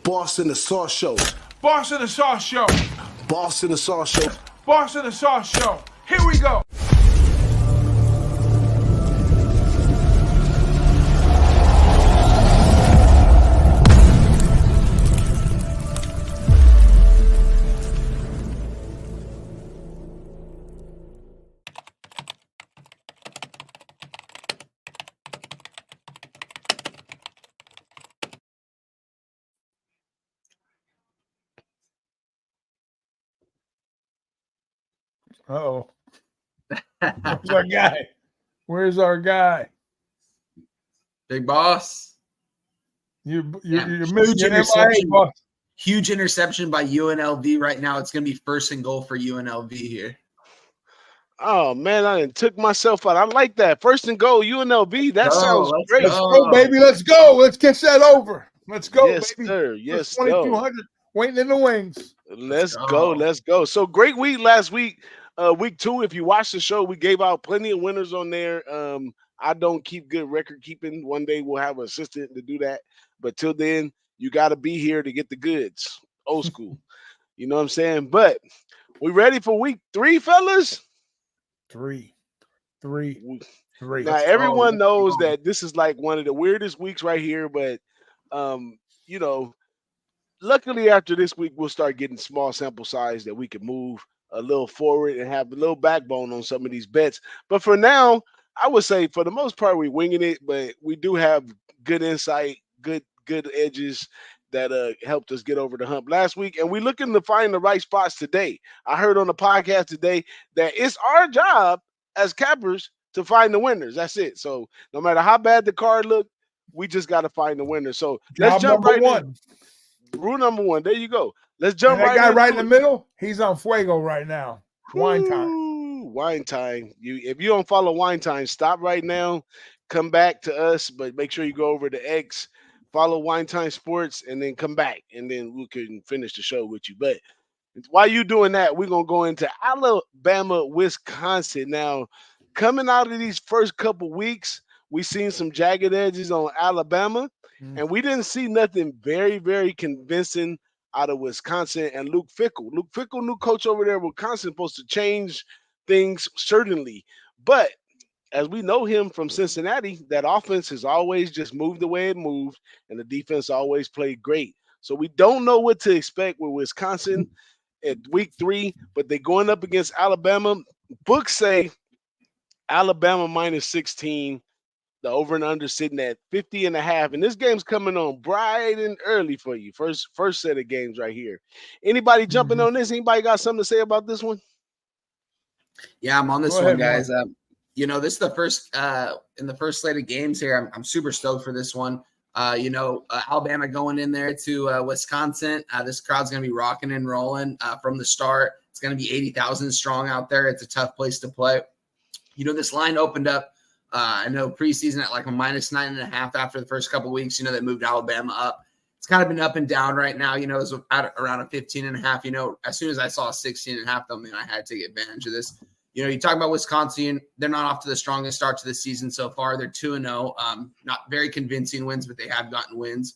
Boss in the Sauce Show. Boss in the Sauce Show. Boss in the Sauce Show. Boss in the Sauce Show. Here we go. Uh-oh. Where's our guy? Where's our guy? Big boss. You're huge missing your interception. boss. Huge interception by UNLV right now. It's going to be first and goal for UNLV here. Oh, man, I done took myself out. I like that. First and goal, UNLV. That sounds great. Let's go, baby. Let's go. Let's catch that over. Let's go, yes, baby. Sir. Yes, 2,200 waiting in the wings. Let's go. Let's go. So great week last week. Week 2, if you watch the show, we gave out plenty of winners on there. I don't keep good record keeping. One day we'll have an assistant to do that. But till then, you got to be here to get the goods. Old school. You know what I'm saying? But we ready for week 3, fellas? Three. Now, everyone knows that this is like one of the weirdest weeks right here. But, you know, luckily after this week, we'll start getting small sample size that we can move a little forward and have a little backbone on some of these bets. But for now, I would say for the most part, we're winging it, but we do have good insight, good edges that helped us get over the hump last week. And we're looking to find the right spots today. I heard on the podcast today that it's our job as cappers to find the winners. That's it. So no matter how bad the card look, we just got to find the winner. So let's jump right in. Rule number 1. There you go. Let's jump right in. That guy right in the it. middle, he's on fuego right now. Wine time. Wine time. If you don't follow Wine Time, stop right now. Come back to us, but make sure you go over to X, follow Wine Time Sports, and then come back, and then we can finish the show with you. But while you doing that, we're going to go into Alabama, Wisconsin. Now, coming out of these first couple weeks, we've seen some jagged edges on Alabama, and we didn't see nothing very, very convincing out of Wisconsin and Luke Fickell. Luke Fickell, new coach over there, Wisconsin, supposed to change things, certainly. But as we know him from Cincinnati, that offense has always just moved the way it moved, and the defense always played great. So we don't know what to expect with Wisconsin at week 3, but they're going up against Alabama. Books say Alabama minus 16. The over and under sitting at 50.5. And this game's coming on bright and early for you. First set of games right here. Anybody jumping on this? Anybody got something to say about this one? Yeah, I'm on this one, guys. This is the first in the first slate of games here. I'm super stoked for this one. Alabama going in there to Wisconsin. This crowd's going to be rocking and rolling from the start. It's going to be 80,000 strong out there. It's a tough place to play. This line opened up. I know preseason at like a minus 9.5 after the first couple of weeks, they moved Alabama up. It's kind of been up and down right now. It was at around a 15.5. As soon as I saw a 16.5, I had to take advantage of this. You talk about Wisconsin, they're not off to the strongest start to the season so far. They're 2-0, not very convincing wins, but they have gotten wins.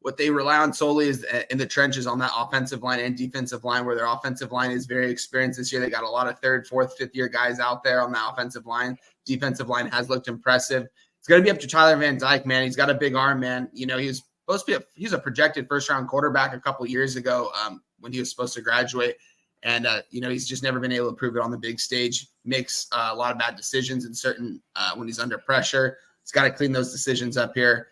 What they rely on solely is in the trenches on that offensive line and defensive line, where their offensive line is very experienced this year. They got a lot of 3rd, 4th, 5th-year guys out there on the offensive line. Defensive line has looked impressive. It's going to be up to Tyler Van Dyke, man. He's got a big arm, man. He was supposed to be he's a projected first-round quarterback a couple years ago when he was supposed to graduate. And, he's just never been able to prove it on the big stage. Makes a lot of bad decisions in certain when he's under pressure. He's got to clean those decisions up here.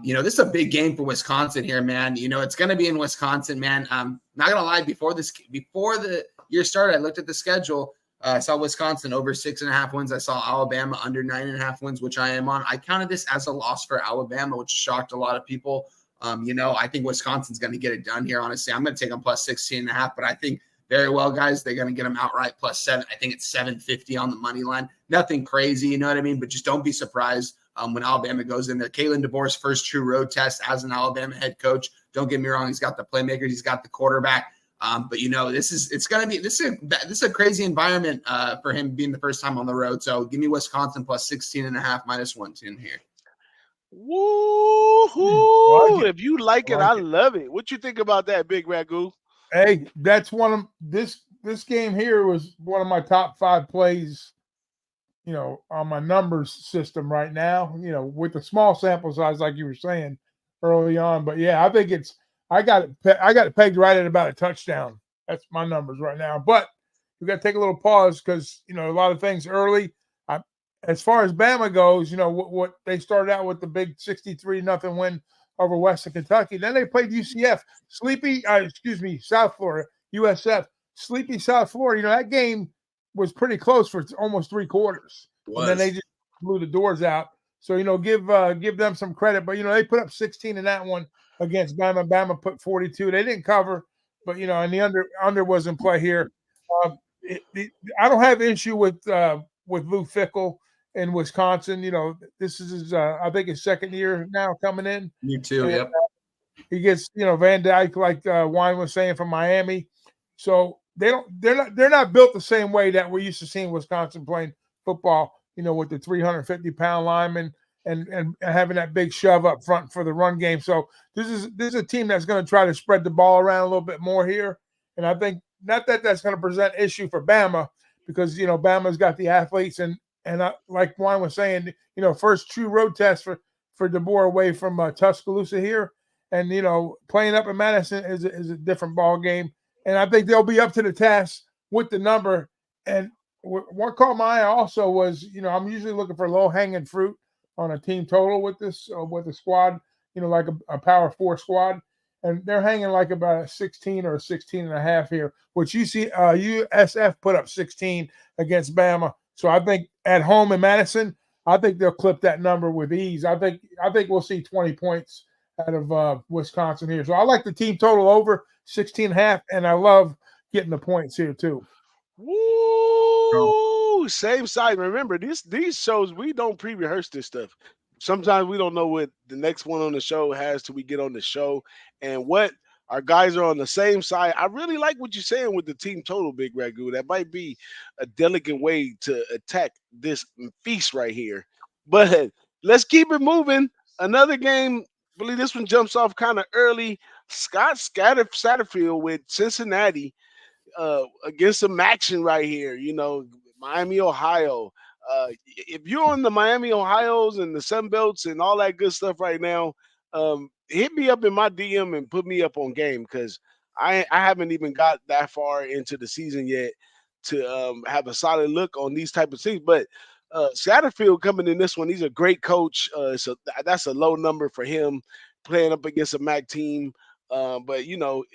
This is a big game for Wisconsin here, man. It's going to be in Wisconsin, man. Not going to lie, before the year started, I looked at the schedule. I saw Wisconsin over 6.5 wins. I saw Alabama under 9.5 wins, which I am on. I counted this as a loss for Alabama, which shocked a lot of people. I think Wisconsin's going to get it done here, honestly. I'm going to take them plus 16.5, but I think very well, guys, they're going to get them outright plus 7. I think it's 750 on the money line. Nothing crazy, you know what I mean? But just don't be surprised when Alabama goes in there. Kalen DeBoer's first true road test as an Alabama head coach. Don't get me wrong. He's got the playmakers. He's got the quarterback. But this is a crazy environment for him being the first time on the road. So give me Wisconsin plus 16.5 minus 110 here. Woo-hoo. Like it. If you like it, Like I it. love it. What you think about that, Big Ragu? Hey, that's one of this game here was one of my top 5 plays, on my numbers system right now, with the small sample size, like you were saying early on. But yeah, I think I got it pegged right at about a touchdown. That's my numbers right now. But we got to take a little pause because, a lot of things early. As far as Bama goes, what they started out with the big 63-0 win over Western Kentucky. Then they played UCF, South Florida, USF, sleepy South Florida. That game was pretty close for almost 3 quarters. And then they just blew the doors out. So, give them some credit. But, they put up 16 in that one against Bama. Bama put 42. They didn't cover, but, and the under was in play here. I don't have issue with Lou Fickell in Wisconsin. This is his, I think his second year now coming in. Me too. And, Yep. He gets, Van Dyke, like Wine was saying, from Miami. So they're not built the same way that we're used to seeing Wisconsin playing football, with the 350-pound linemen and having that big shove up front for the run game. So this is a team that's going to try to spread the ball around a little bit more here. And I think not that that's going to present issue for Bama because, Bama's got the athletes and like Wine was saying, first true road test for DeBoer away from Tuscaloosa here. And, playing up in Madison is a different ball game. And I think they'll be up to the task with the number. And what caught my eye also was, I'm usually looking for low-hanging fruit on a team total with this, with a squad, like a Power 4 squad. And they're hanging like about a 16 or a 16 and a half here, which USF put up 16 against Bama. So I think at home in Madison, I think they'll clip that number with ease. I think we'll see 20 points out of Wisconsin here. So I like the team total over 16 and a half, and I love getting the points here too. Woo! Same side. Remember, these shows, we don't pre-rehearse this stuff. Sometimes we don't know what the next one on the show has till we get on the show. And what our guys are on the same side. I really like what you're saying with the team total, Big Ragu. That might be a delicate way to attack this feast right here. But let's keep it moving. Another game, I believe this one jumps off kind of early. Scott Satterfield with Cincinnati against some action right here. Miami, Ohio. If you're on the Miami, Ohio's and the Sun Belts and all that good stuff right now, hit me up in my DM and put me up on game because I haven't even got that far into the season yet to have a solid look on these type of things. But Satterfield coming in this one, he's a great coach. So that's a low number for him playing up against a MAC team. But,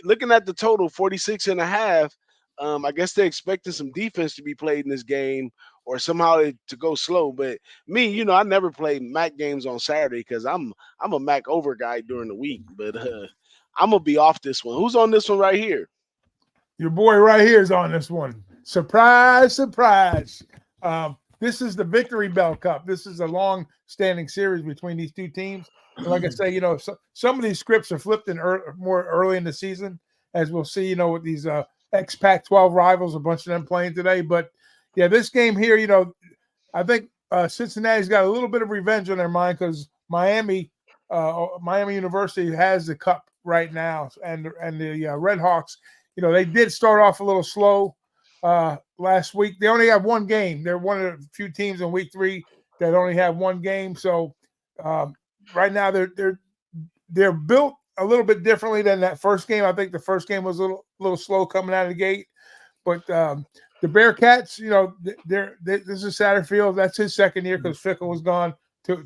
looking at the total, 46 and a half, I guess they're expecting some defense to be played in this game or somehow to go slow. But me, I never play MAC games on Saturday because I'm a MAC over guy during the week. But I'm going to be off this one. Who's on this one right here? Your boy right here is on this one. Surprise, surprise. This is the Victory Bell Cup. This is a long-standing series between these two teams. And like I say, some of these scripts are flipped in more early in the season, as we'll see, with these ex-Pac-12 rivals, a bunch of them playing today. But, yeah, this game here, I think Cincinnati's got a little bit of revenge on their mind because Miami University has the cup right now. And the Red Hawks, they did start off a little slow last week. They only have one game. They're one of the few teams in week 3 that only have one game. So right now they're built a little bit differently than that first game. I think the first game was a little slow coming out of the gate. But the Bearcats, this is Satterfield. That's his second year because Fickell was gone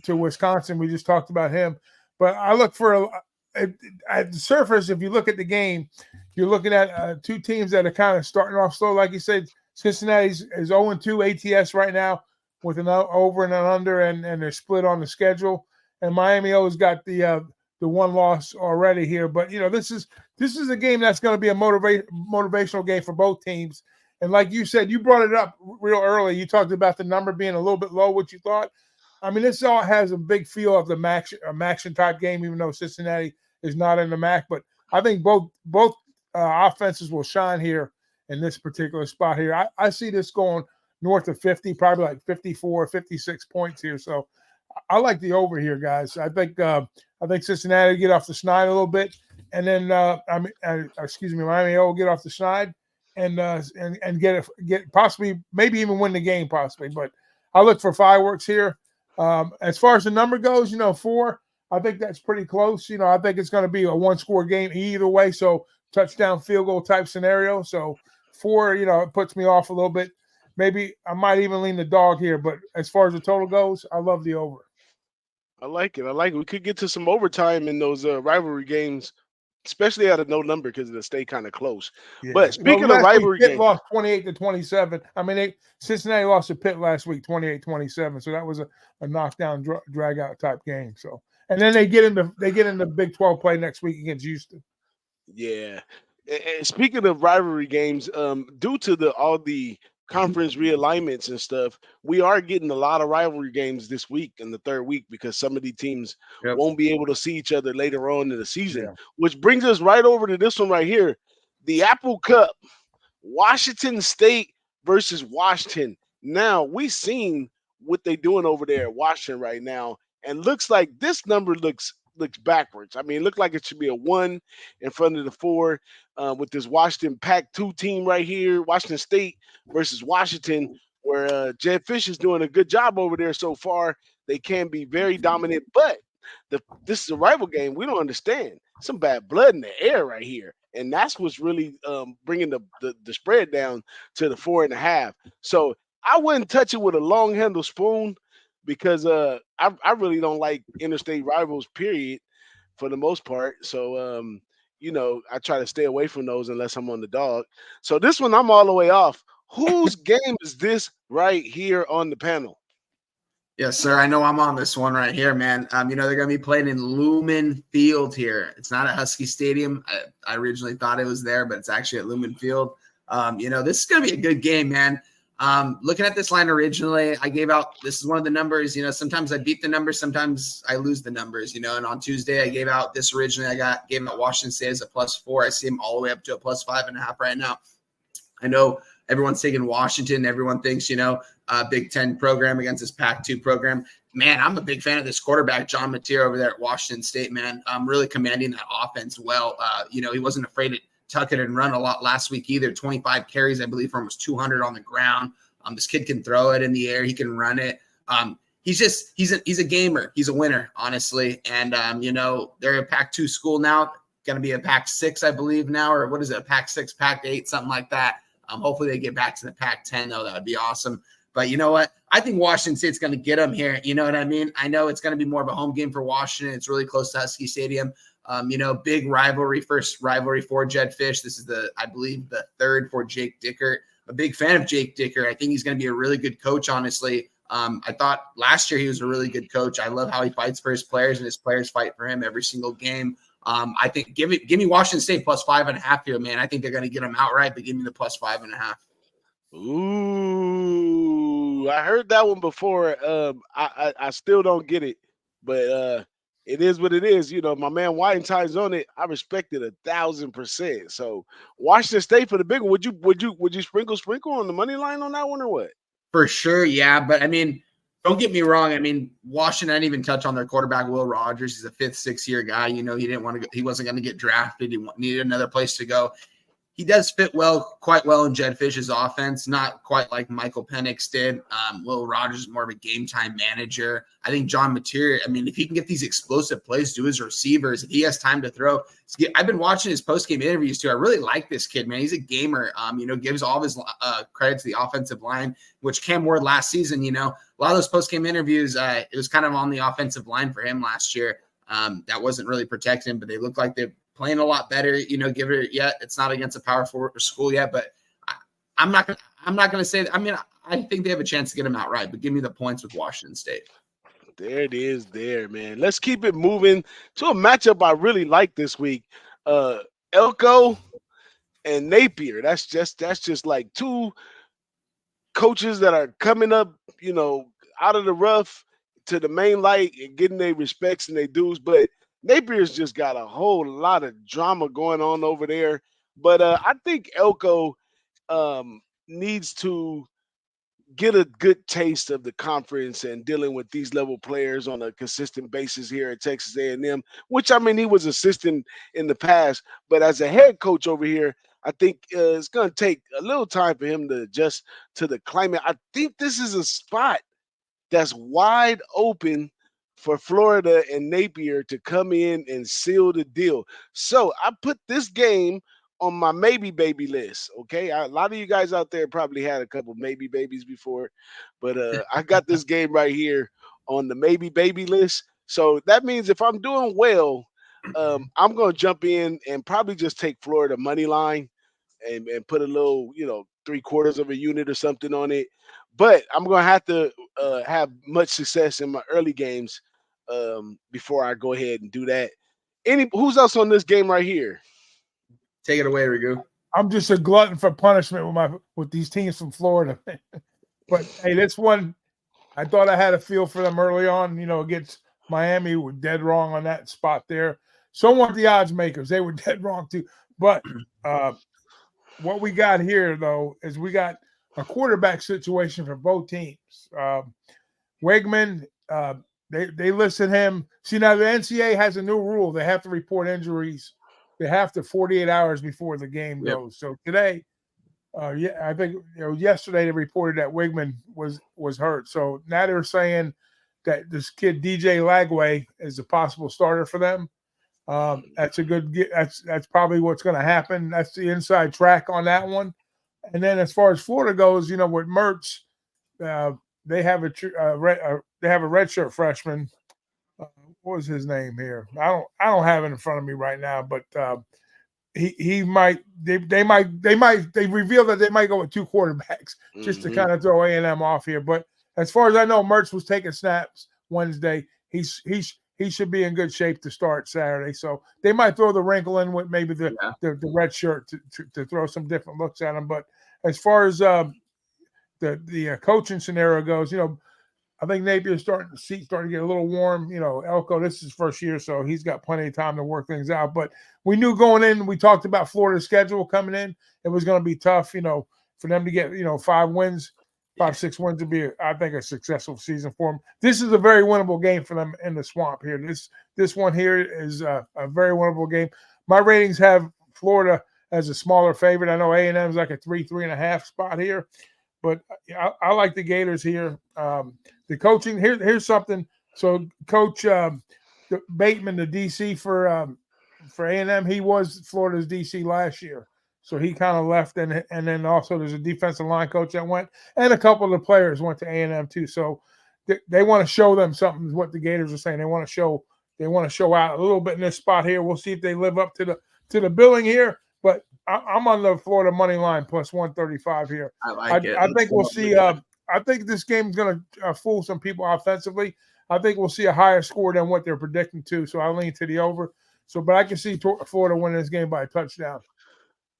to Wisconsin. We just talked about him. But I look for at the surface, if you look at the game, you're looking at two teams that are kind of starting off slow. Like you said, Cincinnati is 0-2 ATS right now with an over and an under, and they're split on the schedule. And Miami always got the one loss already here. But, this is a game that's going to be a motivational game for both teams. And like you said, you brought it up real early. You talked about the number being a little bit low, what you thought. I mean, this all has a big feel of the MAC type game, even though Cincinnati is not in the MAC. But I think both offenses will shine here in this particular spot here. I see this going north of 50, probably like 54, 56 points here. So I like the over here, guys. I think Cincinnati get off the schneid a little bit, and then Miami will get off the schneid and get possibly maybe even win the game possibly. But I look for fireworks here. As far as the number goes, 4. I think that's pretty close. I think it's going to be a 1-score game either way. So touchdown, field goal type scenario. So 4, it puts me off a little bit. Maybe I might even lean the dog here. But as far as the total goes, I love the over. I like it. We could get to some overtime in those rivalry games, especially at a no number because it'll stay kind of close. Yeah. But speaking of rivalry games, lost 28-27. I mean, Cincinnati lost to Pitt last week, 28-27. So that was a knockdown, drag out type game. So, and then they get into Big 12 play next week against Houston. Yeah. And speaking of rivalry games, due to all the conference realignments and stuff, we are getting a lot of rivalry games this week in the third week because some of the teams won't be able to see each other later on in the season, which brings us right over to this one right here. The Apple Cup, Washington State versus Washington. Now, we've seen what they're doing over there at Washington right now, and looks like this number looks backwards. I mean, it looked like it should be a 1 in front of the 4 with this Washington Pac-2 team right here, Washington State versus Washington, where Jed Fish is doing a good job over there so far. They can be very dominant, but this is a rival game. We don't understand. Some bad blood in the air right here, and that's what's really bringing the spread down to the 4.5. So I wouldn't touch it with a long handle spoon, because I really don't like interstate rivals, period, for the most part. So, I try to stay away from those unless I'm on the dog. So this one, I'm all the way off. Whose game is this right here on the panel? Yes, sir. I know I'm on this one right here, man. They're going to be playing in Lumen Field here. It's not at Husky Stadium. I originally thought it was there, but it's actually at Lumen Field. This is going to be a good game, man. Looking at this line originally, I gave out, this is one of the numbers, sometimes I beat the numbers, sometimes I lose the numbers, and on Tuesday I gave out this originally, gave out Washington State as a +4. I see them all the way up to a +5.5 right now. I know everyone's taking Washington. Everyone thinks, Big Ten program against this Pac-2 program. Man, I'm a big fan of this quarterback, John Mateer over there at Washington State, man. I'm really commanding that offense well. He wasn't afraid to tuck it and run a lot last week either. 25 carries, I believe, for almost 200 on the ground. This kid can throw it in the air. He can run it. He's a gamer. He's a winner, honestly. And, they're a Pac-2 school now, going to be a Pac-6, I believe now, or what is it, a Pac-6, Pac-8, something like that. Hopefully they get back to the Pac-10, though. That would be awesome. But you know what? I think Washington State's going to get them here. You know what I mean? I know it's going to be more of a home game for Washington. It's really close to Husky Stadium. Big rivalry, first rivalry for Jed Fish. This is I believe the third for Jake Dickert. A big fan of Jake Dickert. I think he's going to be a really good coach, honestly. I thought last year he was a really good coach. I love how he fights for his players, and his players fight for him every single game. I think give me Washington State +5.5 here, man. I think they're going to get them outright, but give me the +5.5. Ooh, I heard that one before. I still don't get it, but it is what it is. My man Whitentine's on it. I respect it 1,000%. So Washington State for the big one. Would you sprinkle on the money line on that one or what? For sure, yeah. But I mean, don't get me wrong. I mean, Washington didn't even touch on their quarterback, Will Rogers. He's a 5th, 6th-year guy. He didn't want to go. He wasn't going to get drafted. He needed another place to go. He does fit quite well in Jed Fish's offense, not quite like Michael Penix did. Will Rogers is more of a game-time manager. I think John Mateer, if he can get these explosive plays to his receivers, if he has time to throw. I've been watching his post-game interviews, too. I really like this kid, man. He's a gamer, gives all of his credit to the offensive line, which Cam Ward last season, a lot of those post-game interviews, it was kind of on the offensive line for him last year. That wasn't really protecting him, but they look like they're playing a lot better, give it yet. It's not against a Power 4 school yet, but I'm not going to say that. I think they have a chance to get them outright, but give me the points with Washington State. There it is there, man. Let's keep it moving to a matchup I really like this week. Elko and Napier. That's just like two coaches that are coming up, out of the rough to the main light and getting their respects and their dues, but Napier's just got a whole lot of drama going on over there. But I think Elko needs to get a good taste of the conference and dealing with these level players on a consistent basis here at Texas A&M, which I mean, he was assistant in the past, but as a head coach over here, I think it's going to take a little time for him to adjust to the climate. I think this is a spot that's wide open for Florida and Napier to come in and seal the deal. So I put this game on my maybe baby list. Okay, a lot of you guys out there probably had a couple maybe babies before, but I got this game right here on the maybe baby list. So that means if I'm doing well, I'm going to jump in and probably just take Florida money line and put a little, 3/4 of a unit or something on it. But I'm gonna have to have much success in my early games before I go ahead and do that. Who's else on this game right here? Take it away, Rigu. I'm just a glutton for punishment with these teams from Florida. But hey, this one, I thought I had a feel for them early on. Against Miami, we're dead wrong on that spot there. So weren't the odds makers; they were dead wrong too. But what we got here, though, is we got a quarterback situation for both teams. Wegman, they listed him. See, now the NCAA has a new rule. They have to report injuries. They have to 48 hours before the game goes. So today, I think yesterday they reported that Wegman was hurt. So now they're saying that this kid DJ Lagway is a possible starter for them. That's a good. That's probably what's going to happen. That's the inside track on that one. And then as far as Florida goes, with Mertz, they have a redshirt freshman. What was his name here? I don't have it in front of me right now, but he might. They revealed that they might go with two quarterbacks just to kind of throw A&M off here. But as far as I know, Mertz was taking snaps Wednesday. He should be in good shape to start Saturday. So they might throw the wrinkle in with maybe the red shirt to throw some different looks at him. But as far as the coaching scenario goes, I think Napier's starting to get a little warm. Elko, this is his first year, so he's got plenty of time to work things out. But we knew going in, we talked about Florida's schedule coming in. It was going to be tough, for them to get, 5 wins. 5-6 wins would be, I think, a successful season for them. This is a very winnable game for them in the swamp here. This one here is a very winnable game. My ratings have Florida as a smaller favorite. I know A&M is like a 3.5 spot here, but I like the Gators here. The coaching here's something. So Coach Bateman, the DC for A&M, he was Florida's DC last year. So he kind of left, and then also there's a defensive line coach that went, and a couple of the players went to A&M too. So they want to show them something. Is what the Gators are saying. They want to show out a little bit in this spot here. We'll see if they live up to the billing here. But I'm on the Florida money line plus 135 here. I like it. I think we'll see. I think this game's going to fool some people offensively. I think we'll see a higher score than what they're predicting to. So I lean to the over. But I can see Florida winning this game by a touchdown.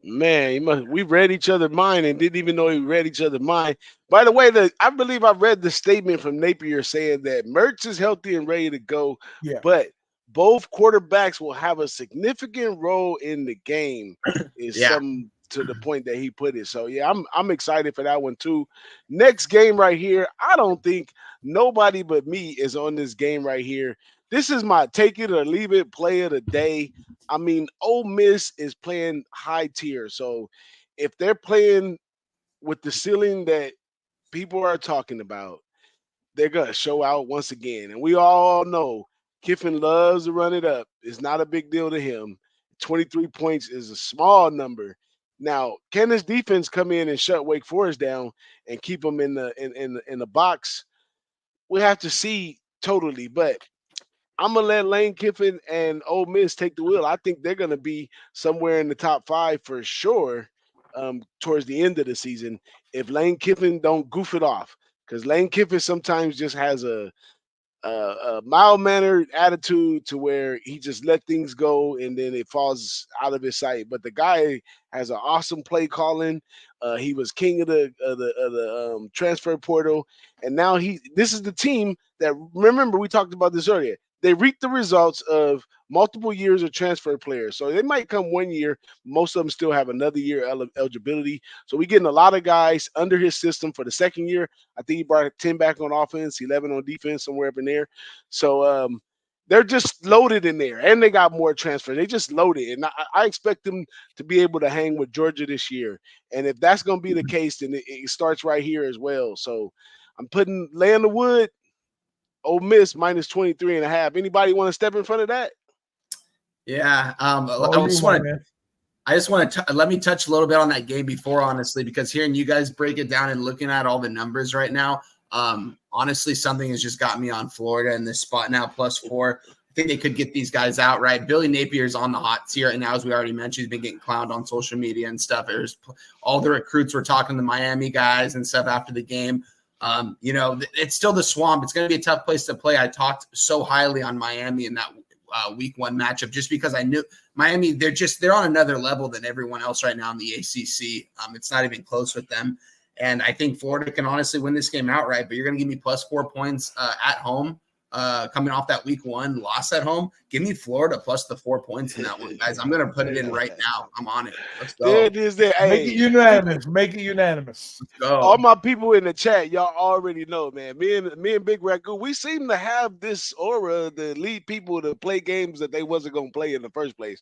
Man, we read each other's mind and didn't even know we read each other's mind. By the way, I believe I read the statement from Napier saying that Mertz is healthy and ready to go, but both quarterbacks will have a significant role in the game. Is some to the point that he put it. So I'm excited for that one too. Next game right here, I don't think nobody but me is on this game right here. This is my take it or leave it play of the day. I mean, Ole Miss is playing high tier. So if they're playing with the ceiling that people are talking about, they're going to show out once again. And we all know Kiffin loves to run it up. It's not a big deal to him. 23 points is a small number. Now, can this defense come in and shut Wake Forest down and keep them in the box? We have to see totally, but I'm gonna let Lane Kiffin and Ole Miss take the wheel. I think they're gonna be somewhere in the top 5 for sure towards the end of the season if Lane Kiffin don't goof it off, because Lane Kiffin sometimes just has a mild-mannered attitude to where he just let things go and then it falls out of his sight. But the guy has an awesome play calling. He was king of the transfer portal, and now this is the team that, remember, we talked about this earlier. they reap the results of multiple years of transfer players. So they might come 1 year. Most of them still have another year eligibility. So we're getting a lot of guys under his system for the second year. I think he brought 10 back on offense, 11 on defense, somewhere up in there. So they're just loaded in there, and they got more transfers. They just loaded, and I expect them to be able to hang with Georgia this year. And if that's going to be the case, then it starts right here as well. So I'm laying the wood. Ole Miss minus 23.5. Anybody want to step in front of that? Yeah. I just want to let me touch a little bit on that game before, honestly, because hearing you guys break it down and looking at all the numbers right now, honestly, something has just got me on Florida in this spot now, +4. I think they could get these guys out, right? Billy Napier's on the hot seat right now, as we already mentioned. He's been getting clowned on social media and stuff. All the recruits were talking to Miami guys and stuff after the game. It's still the Swamp. It's going to be a tough place to play. I talked so highly on Miami in that week 1 matchup just because I knew Miami, they're on another level than everyone else right now in the ACC. It's not even close with them. And I think Florida can honestly win this game outright, but you're going to give me +4 points at home. Coming off that week 1 loss at home, give me Florida plus the 4 points in that one, guys. I'm going to put it in right now. I'm on it. Let's go. There it is. There. Make it unanimous. Make it unanimous. Let's go. All my people in the chat, y'all already know, man. Me and Big Ragu, we seem to have this aura to lead people to play games that they wasn't going to play in the first place.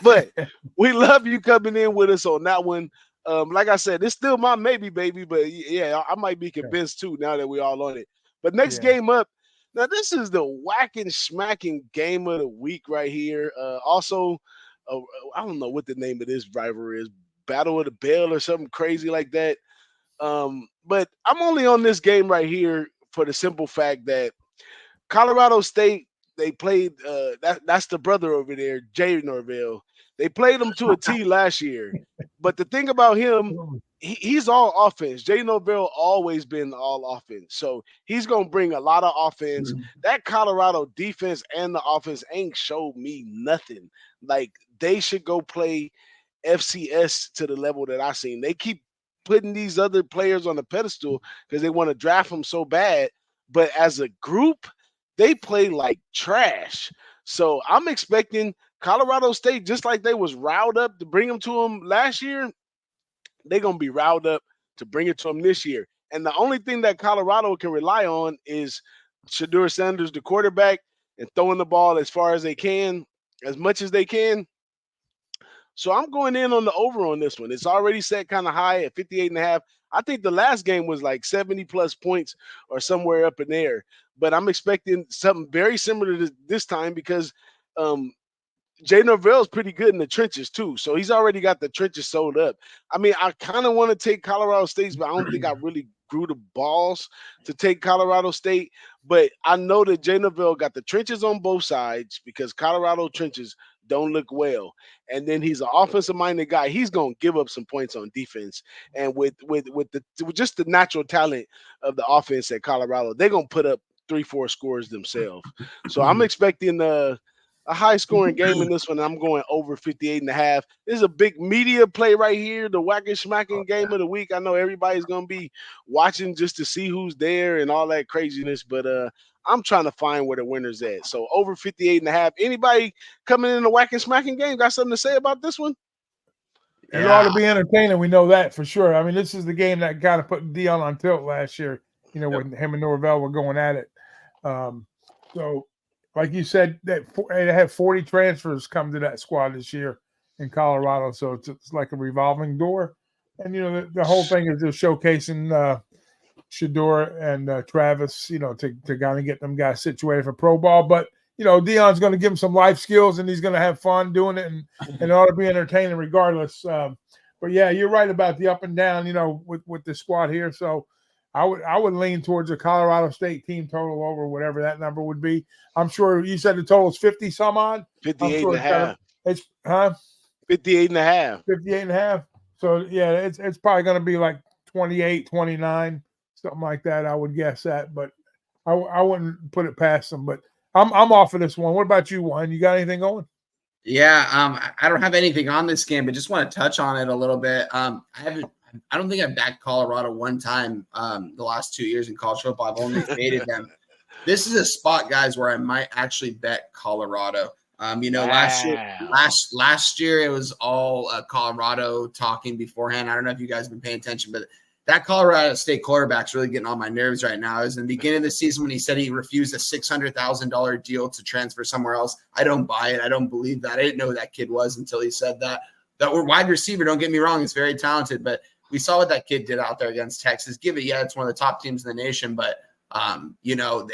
But we love you coming in with us on that one. Like I said, it's still my maybe, baby. But, yeah, I might be convinced, too, now that we all on it. But next game up, now, this is the whacking, smacking game of the week right here. Also, I don't know what the name of this rivalry is, Battle of the Bell or something crazy like that. But I'm only on this game right here for the simple fact that Colorado State, they played that's the brother over there, Jay Norvell. They played him to a T last year. But the thing about him, he's all offense. Jay Norvell always been all offense. So he's going to bring a lot of offense. That Colorado defense and the offense ain't showed me nothing. Like, they should go play FCS to the level that I seen. They keep putting these other players on the pedestal because they want to draft them so bad. But as a group, they play like trash. So I'm expecting Colorado State, just like they was riled up to bring them to them last year, they're going to be riled up to bring it to them this year. And the only thing that Colorado can rely on is Shedeur Sanders, the quarterback, and throwing the ball as far as they can, as much as they can. So I'm going in on the over on this one. It's already set kind of high at 58.5. I think the last game was like 70-plus points or somewhere up in there. But I'm expecting something very similar to this time because Jay Norvell's pretty good in the trenches too. So he's already got the trenches sold up. I mean, I kind of want to take Colorado State, but I don't think I really grew the balls to take Colorado State. But I know that Jay Norvell got the trenches on both sides because Colorado trenches don't look well. And then he's an offensive-minded guy. He's going to give up some points on defense. And with just the natural talent of the offense at Colorado, they're going to put up 3-4 scores themselves. So I'm expecting a high-scoring game in this one. I'm going over 58.5. This is a big media play right here, the whacking, smacking game of the week. I know everybody's going to be watching just to see who's there and all that craziness, but I'm trying to find where the winner's at. So over 58.5. Anybody coming in the whacking, smacking game got something to say about this one? It ought to be entertaining. We know that for sure. I mean, this is the game that kind of put Dion on tilt last year, when him and Norvell were going at it. So, like you said, that they had 40 transfers come to that squad this year in Colorado. So it's like a revolving door. And, the whole thing is just showcasing Shedeur and Travis, to kind of get them guys situated for pro ball. But, Dion's going to give them some life skills and he's going to have fun doing it and it ought to be entertaining regardless. But, yeah, you're right about the up and down, with the squad here. So, I would lean towards a Colorado State team total over whatever that number would be. I'm sure you said the total is 50 some odd. 58.5. It's 58.5. 58.5. So yeah, it's probably going to be like 28, 29, something like that. I would guess that, but I wouldn't put it past them. But I'm off of this one. What about you, Juan? You got anything going? Yeah, I don't have anything on this game, but just want to touch on it a little bit. I don't think I've backed Colorado one time the last 2 years in college football. I've only faded them. This is a spot, guys, where I might actually bet Colorado. Last year it was all Colorado talking beforehand. I don't know if you guys have been paying attention, but that Colorado State quarterback's really getting on my nerves right now. It was in the beginning of the season when he said he refused a $600,000 deal to transfer somewhere else. I don't buy it. I don't believe that. I didn't know who that kid was until he said that. That wide receiver, don't get me wrong, is very talented, but we saw what that kid did out there against Texas. It's one of the top teams in the nation, but and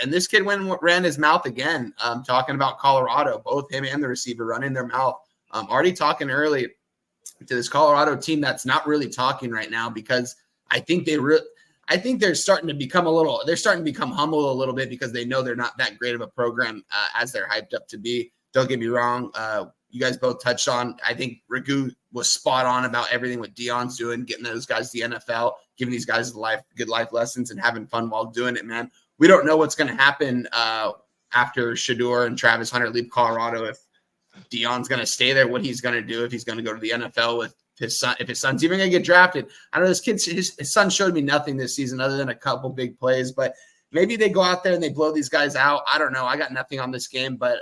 this kid ran his mouth again, talking about Colorado, both him and the receiver running their mouth. Already talking early to this Colorado team that's not really talking right now because I think they're starting to become humble a little bit because they know they're not that great of a program as they're hyped up to be. Don't get me wrong. You guys both touched on, I think Ragu was spot on about everything what Deion's doing, getting those guys to the NFL, giving these guys good life lessons and having fun while doing it, man. We don't know what's going to happen after Shedeur and Travis Hunter leave Colorado. If Deion's going to stay there, what he's going to do, if he's going to go to the NFL with his son, if his son's even going to get drafted. I know his son showed me nothing this season other than a couple big plays, but maybe they go out there and they blow these guys out. I don't know. I got nothing on this game, but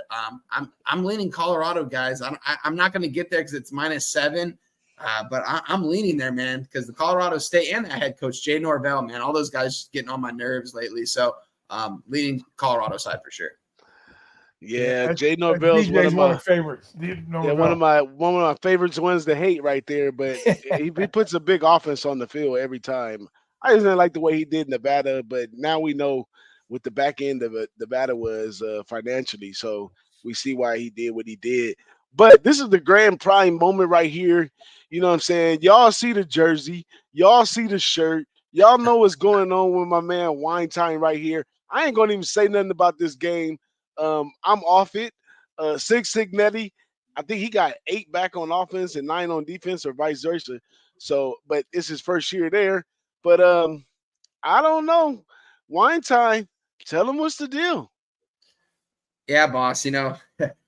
I'm leaning Colorado, guys. I'm not going to get there because it's -7, but I'm leaning there, man, because the Colorado State and that head coach, Jay Norvell, man, all those guys getting on my nerves lately. So leaning Colorado side for sure. Yeah, Jay Norvell is one of my favorites. One of my favorites ones to hate right there. But he puts a big offense on the field every time. I just didn't like the way he did Nevada, but now we know what the back end of it, Nevada was financially. So we see why he did what he did. But this is the grand prime moment right here. You know what I'm saying? Y'all see the jersey. Y'all see the shirt. Y'all know what's going on with my man Wine Time right here. I ain't going to even say nothing about this game. I'm off it. Cincinnati, I think he got 8 back on offense and 9 on defense or vice versa. So, but it's his first year there. But I don't know. Wine Time, tell him what's the deal. Yeah, boss.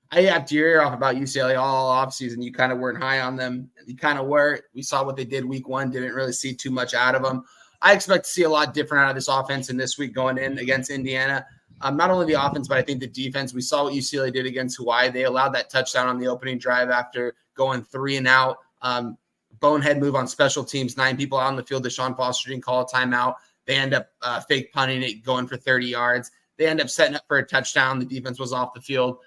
I yapped your ear off about UCLA all offseason. You kind of weren't high on them. You kind of were. We saw what they did week 1. Didn't really see too much out of them. I expect to see a lot different out of this offense in this week going in against Indiana. Not only the offense, but I think the defense. We saw what UCLA did against Hawaii. They allowed that touchdown on the opening drive after going 3 and out. Bonehead move on special teams, 9 people out on the field. Deshaun Foster didn't call a timeout. They end up fake punting it, going for 30 yards. They end up setting up for a touchdown. The defense was off the field.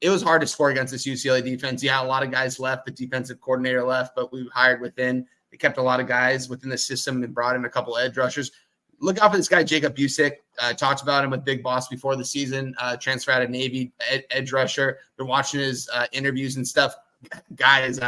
It was hard to score against this UCLA defense. Yeah, a lot of guys left. The defensive coordinator left, but we hired within. They kept a lot of guys within the system and brought in a couple edge rushers. Look out for this guy, Jacob Busick. Talked about him with Big Boss before the season. Transfer out of Navy, edge rusher. Been watching his interviews and stuff. Guys,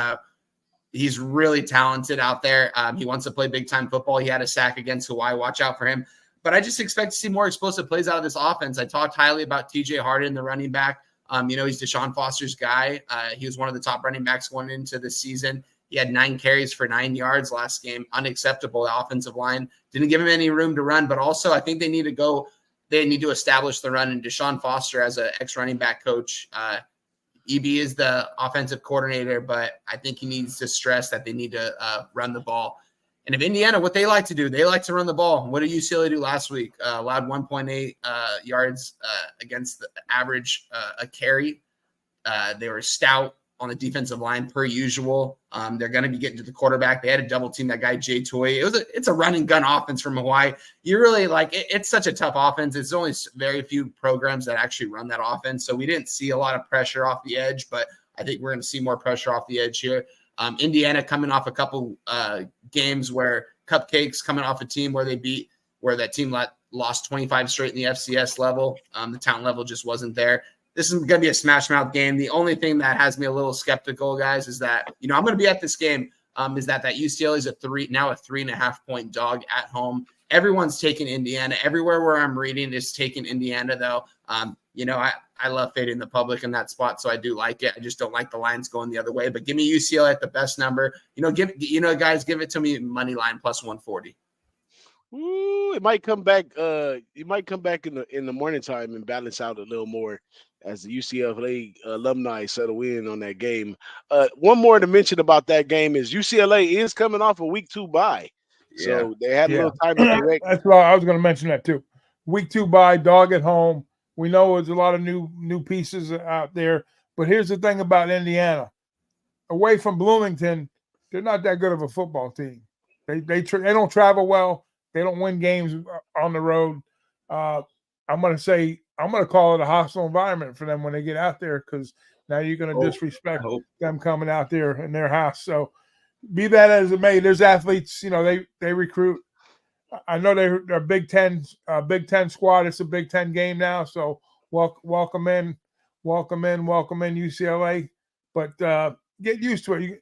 he's really talented out there. He wants to play big-time football. He had a sack against Hawaii. Watch out for him. But I just expect to see more explosive plays out of this offense. I talked highly about TJ Harden, the running back. He's Deshaun Foster's guy. He was one of the top running backs going into this season. He had 9 carries for 9 yards last game. Unacceptable. The offensive line didn't give him any room to run. But also, I think they need to establish the run. And Deshaun Foster, as an ex-running back coach, EB is the offensive coordinator, but I think he needs to stress that they need to run the ball. And if Indiana, what they like to do, they like to run the ball. What did UCLA do last week? Allowed 1.8 yards against the average a carry. They were stout on the defensive line per usual. They're going to be getting to the quarterback. They had a double team that guy Jay Toy. It's a run and gun offense from Hawaii. You really it's such a tough offense. It's only very few programs that actually run that offense. So we didn't see a lot of pressure off the edge, but I think we're going to see more pressure off the edge here. Indiana coming off a couple games where Cupcakes coming off a team where that team lost 25 straight in the FCS level. The talent level just wasn't there. This is going to be a smash mouth game. The only thing that has me a little skeptical, guys, is that, I'm going to be at this game, is that UCLA is now a 3.5 point dog at home. Everyone's taking Indiana. Everywhere where I'm reading is taking Indiana, though. I love fading the public in that spot, so I do like it. I just don't like the lines going the other way. But give me UCLA at the best number. Guys, give it to me money line plus 140. Ooh, it might come back. It might come back in the morning time and balance out a little more as the UCLA alumni settle in on that game. One more to mention about that game is UCLA is coming off a week 2 bye, so they had a little time to correct. That's why I was going to mention that too. week 2 bye, dog at home. We know there's a lot of new pieces out there. But here's the thing about Indiana. Away from Bloomington, they're not that good of a football team. They don't travel well. They don't win games on the road. I'm going to call it a hostile environment for them when they get out there, because now you're going to disrespect them coming out there in their house. So be that as it may, there's athletes, they recruit. I know they're a Big Ten squad. It's a Big Ten game now, so welcome in UCLA. But get used to it.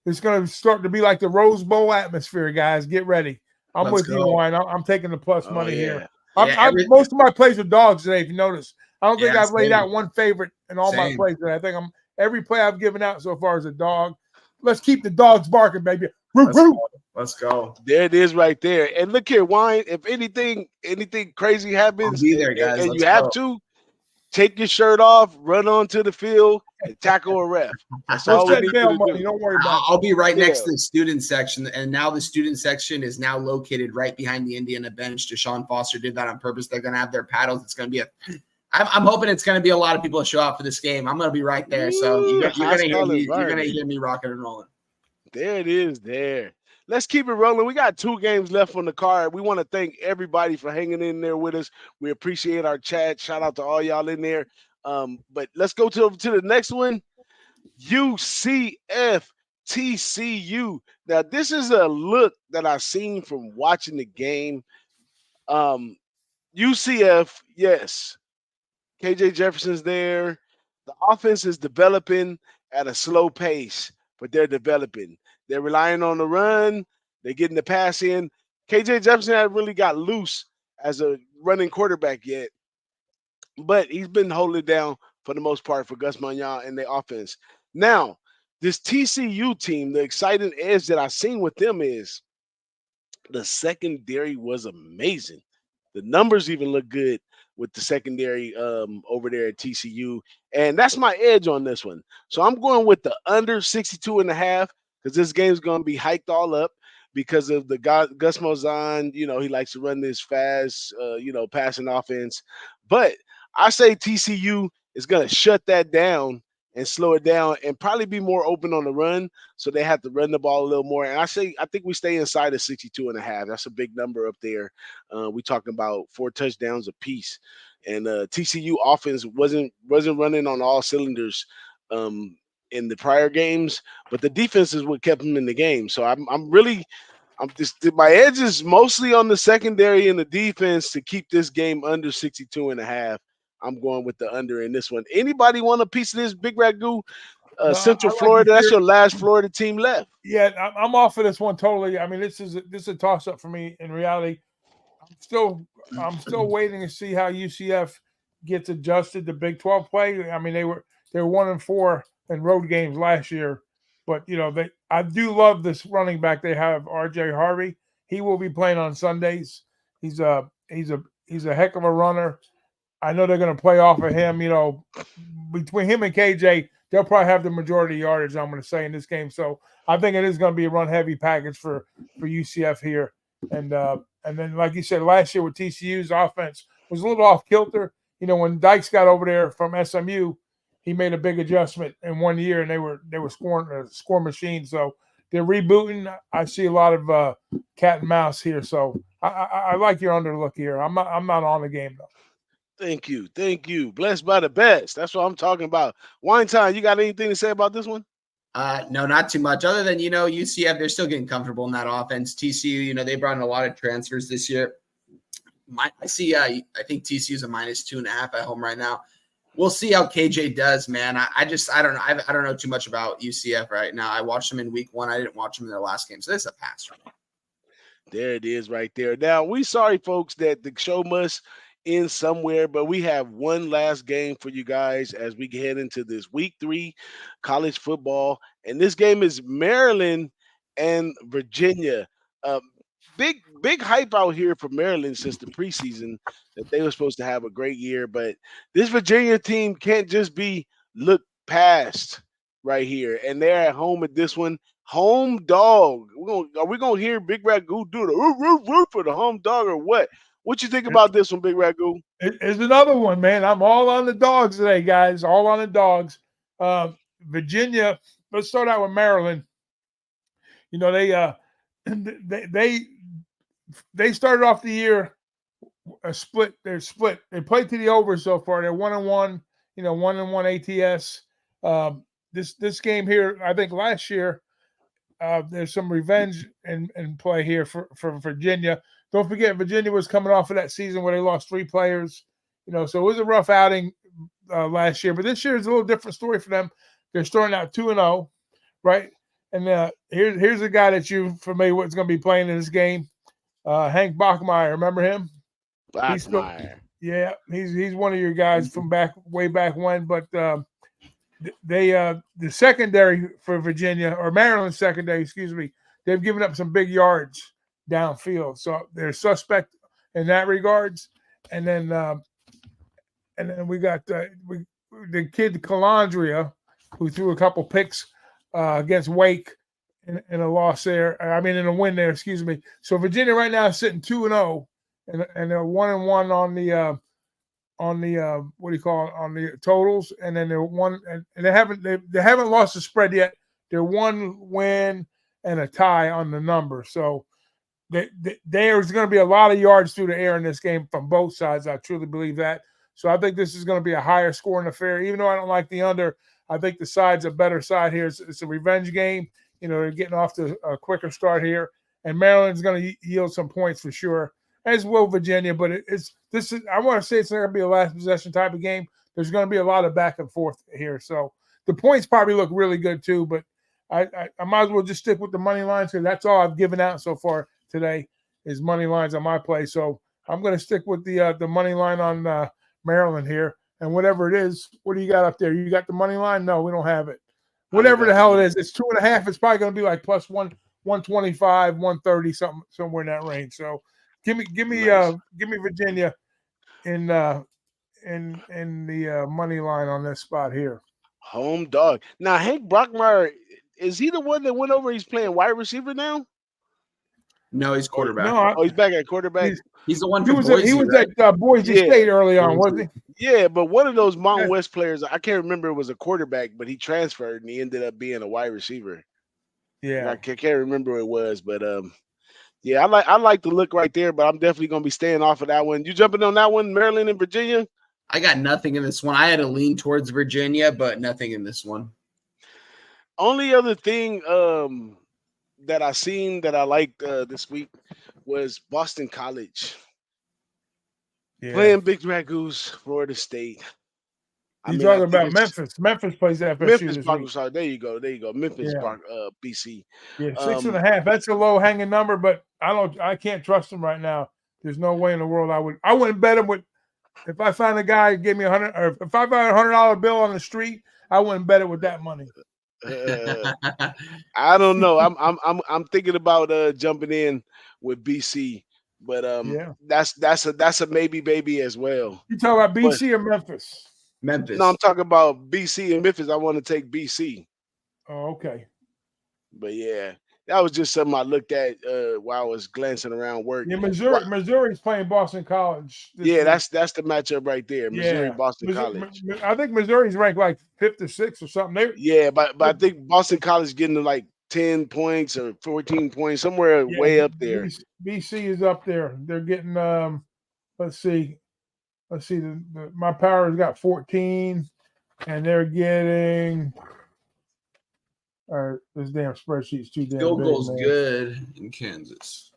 It's going to start to be like the Rose Bowl atmosphere, guys. Get ready. I'm with you, Wine. I'm taking the plus money here. Most of my plays are dogs today, if you notice. I don't think I've laid out one favorite in all my plays today. I think every play I've given out so far is a dog. Let's keep the dogs barking, baby. Let's go. There it is right there. And look here, Wine, if anything crazy happens, be there, guys. and you have to, take your shirt off, run onto the field, and tackle a ref. That's all we need to do. Don't worry about it. I'll be right next to the student section, and now the student section is now located right behind the Indiana bench. Deshaun Foster did that on purpose. They're going to have their paddles. It's going to be I'm hoping it's going to be a lot of people that show up for this game. I'm going to be right there, so you're going to hear me rocking and rolling. There it is. There. Let's keep it rolling. We got 2 games left on the card. We want to thank everybody for hanging in there with us. We appreciate our chat. Shout out to all y'all in there. But let's go to the next one. UCF TCU. Now, this is a look that I've seen from watching the game. UCF, yes. KJ Jefferson's there. The offense is developing at a slow pace, but they're developing. They're relying on the run. They're getting the pass in. KJ Jefferson hasn't really got loose as a running quarterback yet, but he's been holding it down for the most part for Gus Mannion and the offense. Now, this TCU team, the exciting edge that I've seen with them is the secondary was amazing. The numbers even look good with the secondary over there at TCU. And that's my edge on this one. So I'm going with the under 62.5 because this game's going to be hiked all up because of the Gus Malzahn. He likes to run this fast, passing offense. But I say TCU is going to shut that down and slow it down and probably be more open on the run. So they have to run the ball a little more. And I think we stay inside of 62.5. That's a big number up there. We talking about 4 touchdowns apiece. And TCU offense wasn't running on all cylinders in the prior games, but the defense is what kept them in the game. So my edge is mostly on the secondary and the defense to keep this game under 62.5. I'm going with the under in this one. Anybody want a piece of this Big Ragu? Central Florida, that's your last Florida team left. Yeah, I'm off of this one totally. I mean, this is a toss up for me. In reality, I'm still waiting to see how UCF gets adjusted to Big 12 play. I mean, they were 1-4 in road games last year, but I do love this running back they have, RJ Harvey. He will be playing on Sundays. He's a heck of a runner. I know they're going to play off of him. Between him and KJ, they'll probably have the majority of yardage, I'm going to say, in this game. So I think it is going to be a run-heavy package for UCF here. And then, like you said, last year with TCU's offense was a little off kilter. When Dykes got over there from SMU, he made a big adjustment in 1 year, and they were scoring a score machine. So they're rebooting. I see a lot of cat and mouse here. So I like your underlook here. I'm not on the game though. Thank you. Blessed by the best. That's what I'm talking about. Wine Time, you got anything to say about this one? No, not too much. Other than, UCF, they're still getting comfortable in that offense. TCU, they brought in a lot of transfers this year. I think TCU is a -2.5 at home right now. We'll see how KJ does, man. I don't know. I don't know too much about UCF right now. I watched them in week 1. I didn't watch them in their last game. So this is a pass for me. There it is right there. Now, we sorry, folks, that the show must in somewhere, but we have one last game for you guys as we head into this week 3 college football, and this game is Maryland and Virginia. Big hype out here for Maryland since the preseason that they were supposed to have a great year, but this Virginia team can't just be looked past right here, and they're at home at this one. Home dog. Are we gonna hear Big Ragu do the woo woo woo for the home dog or what? What you think about this one, Big Ragu? It's another one, man. I'm all on the dogs today, guys. All on the dogs. Virginia. Let's start out with Maryland. You know, they started off the year a split. They're split. They played to the over so far. They're 1-1. You know, 1-1 ATS. This game here, I think last year, there's some revenge in play here for Virginia. Don't forget, Virginia was coming off of that season where they lost 3 players. You know, so it was a rough outing last year. But this year is a little different story for them. They're starting out 2-0, right? And here's a guy that you're familiar with is going to be playing in this game. Hank Bachmeier, remember him? Bachmeier. He's one of your guys from way back when. But the secondary for Virginia, or Maryland secondary, excuse me, they've given up some big yards downfield, so they're suspect in that regards. And then we got the kid Calandria, who threw a couple picks against Wake in a loss there. I mean, in a win there, excuse me. So Virginia right now is sitting 2-0, and they're 1-1 on the what do you call it, on the totals, and then they're and they haven't lost the spread yet. They're 1 win and a tie on the number. So there's going to be a lot of yards through the air in this game from both sides. I truly believe that. So I think this is going to be a higher scoring affair. Even though I don't like the under, I think the side's a better side here. It's a revenge game. You know, they're getting off to a quicker start here, and Maryland's going to yield some points for sure, as will Virginia. But I want to say it's not going to be a last possession type of game. There's going to be a lot of back and forth here. So the points probably look really good too, but I might as well just stick with the money lines, because that's all I've given out so far today is money lines on my play. So I'm going to stick with the money line on Maryland here, and whatever it is. What do you got up there? You got the money line? No, we don't have it. Whatever the hell it is, it's 2.5. It's probably going to be like plus 125, 130, somewhere in that range. So give me Virginia in the money line on this spot here. Home dog. Now, Hank Brockmeyer, is he the one that went over? He's playing wide receiver now? No, he's quarterback. No, he's back at quarterback. He's the one. He was at Boise State early on, wasn't he? Yeah, but one of those Mountain West players, I can't remember, it was a quarterback, but he transferred and he ended up being a wide receiver. Yeah, I can't remember who it was, but yeah, I like the look right there, but I'm definitely gonna be staying off of that one. You jumping on that one, Maryland and Virginia? I got nothing in this one. I had to lean towards Virginia, but nothing in this one. Only other thing that I seen that I liked this week was Boston College playing Big Ragoos, Florida State. You're talking about Memphis. Memphis plays FSU. Memphis, sorry, there you go. Memphis, BC. Yeah, 6.5. That's a low hanging number, but I can't trust them right now. There's no way in the world I wouldn't bet them with. If I find a guy who gave me $100, or if I find $100 bill on the street, I wouldn't bet it with that money. I don't know. I'm thinking about jumping in with BC, but that's a maybe baby as well. You talking about BC or Memphis? Memphis. No, I'm talking about BC and Memphis. I want to take BC. Oh, okay. But yeah, that was just something I looked at while I was glancing around work. Yeah, Missouri's playing Boston College. Yeah, that's the matchup right there. Missouri, Boston College. I think Missouri's ranked like 5th or 6th or something. But I think Boston College getting to like 10 points or 14 points, somewhere way up there. BC is up there. They're getting let's see. My Power's got 14, and they're getting. This damn spreadsheet's too damn Field big. goal's good in Kansas.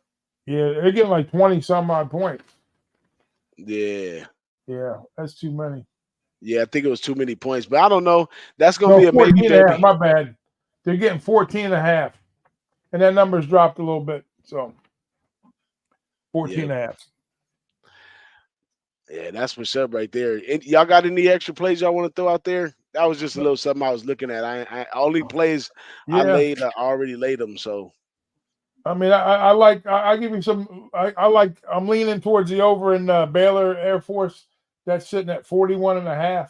Yeah, they're getting like 20 some odd points. Yeah, that's too many. Yeah, I think it was too many points, but I don't know. That's gonna be a maybe. My bad. They're getting 14.5, and that number's dropped a little bit. So 14.5. Yeah, that's what's up right there. Y'all got any extra plays y'all want to throw out there? That was just a little something I was looking at. I only plays I already laid them. So, I mean, I give you some. I'm leaning towards the over in Baylor Air Force. That's sitting at 41.5.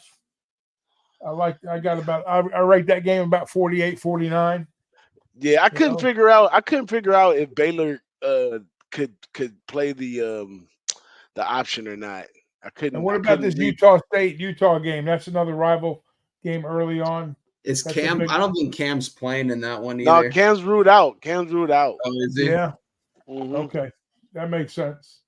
I rate that game about 48, 49. Yeah, I couldn't figure out if Baylor could play the the option or not. I couldn't. And what I about couldn't this read. Utah State-Utah game? That's another rival game early on. Is That's a Cam? big- I don't think Cam's playing in that one No, either. Cam's ruled out. Cam's ruled out. Oh, is he? Yeah. Mhm. Okay. That makes sense.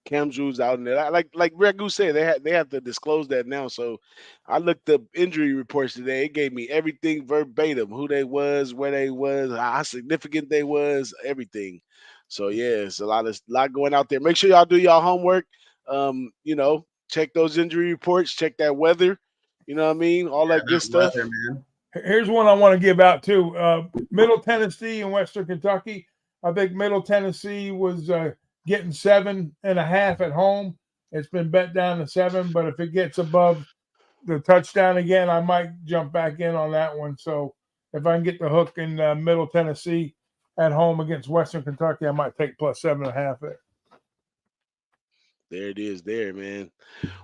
Cam's rules out in there. Like Regu said, they have to disclose that now. So I looked up injury reports today. It gave me everything verbatim, who they was, where they was, how significant they was, everything. So yeah, it's a lot going out there. Make sure y'all do y'all homework. Check those injury reports, check that weather. You know what I mean? All that good stuff. Weather, man. Here's one I want to give out too. Middle Tennessee and Western Kentucky. I think Middle Tennessee was getting 7.5 at home. It's been bet down to 7, but if it gets above the touchdown again, I might jump back in on that one. So if I can get the hook in Middle Tennessee at home against Western Kentucky, I might take plus 7.5 there. There it is, there, man.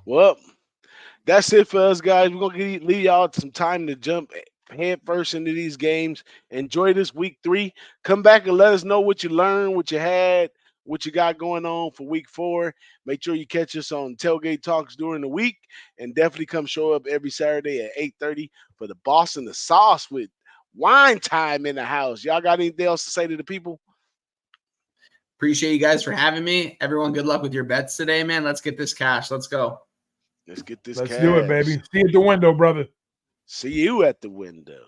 Well, that's it for us, guys. We're gonna leave y'all some time to jump head first into these games. Enjoy this week 3. Come back and let us know what you learned, what you had, what you got going on for week 4. Make sure you catch us on Tailgate Talks during the week, and definitely come show up every Saturday at 8:30 for the Boss and the Sauce with wine time in the house. Y'all got anything else to say to the people? Appreciate you guys for having me. Everyone, good luck with your bets today, man. Let's get this cash. Let's go. Let's get this Let's cash. do it, baby. See you at the window, brother. See you at the window.